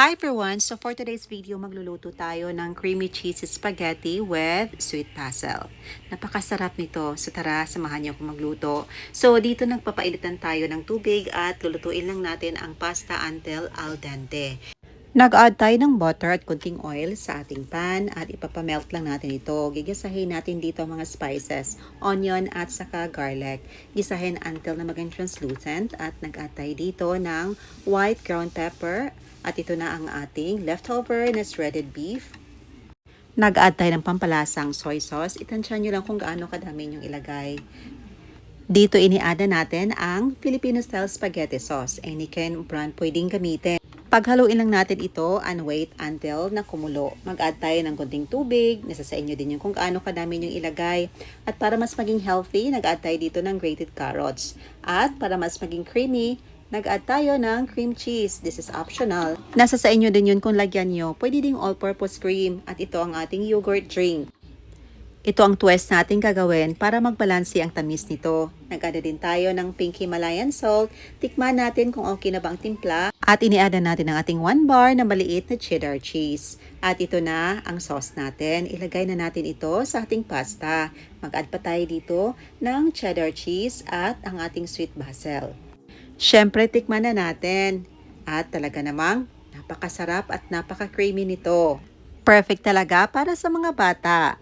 Hi everyone! So for today's video, magluluto tayo ng creamy cheese spaghetti with sweet basil. Napakasarap nito. So tara, samahan niyo ako magluto. So dito nagpapainitan tayo ng tubig at lulutuin lang natin ang pasta until al dente. Nag-add tayo ng butter at kunting oil sa ating pan at ipapamelt lang natin ito. Gigisahin natin dito ang mga spices, onion at saka garlic. Gisahin until na maging translucent at nag-add tayo dito ng white ground pepper at ito na ang ating leftover na shredded beef. Nag-add tayo ng pampalasang soy sauce. Itansya nyo lang kung gaano kadami yung ilagay. Dito iniada natin ang Filipino style spaghetti sauce. Any kind of brand pwedeng gamitin. Paghaluin lang natin ito and wait until na kumulo. Mag-add tayo ng konting tubig. Nasa sa inyo din yung kung gaano kadami yung ilagay. At para mas maging healthy, nag-add tayo dito ng grated carrots. At para mas maging creamy, nag-add tayo ng cream cheese. This is optional. Nasa sa inyo din yun kung lagyan nyo. Pwede ding all-purpose cream. At ito ang ating yogurt drink. Ito ang twist natin gagawin para magbalansi ang tamis nito. Nag-add din tayo ng pink Himalayan salt. Tikman natin kung okay na ba ang timpla. At iniada natin ang ating 1 bar na maliit na cheddar cheese. At ito na ang sauce natin. Ilagay na natin ito sa ating pasta. Mag-add pa tayo dito ng cheddar cheese at ang ating sweet basil. Syempre, tikman na natin. At talaga namang napakasarap at napaka-creamy nito. Perfect talaga para sa mga bata.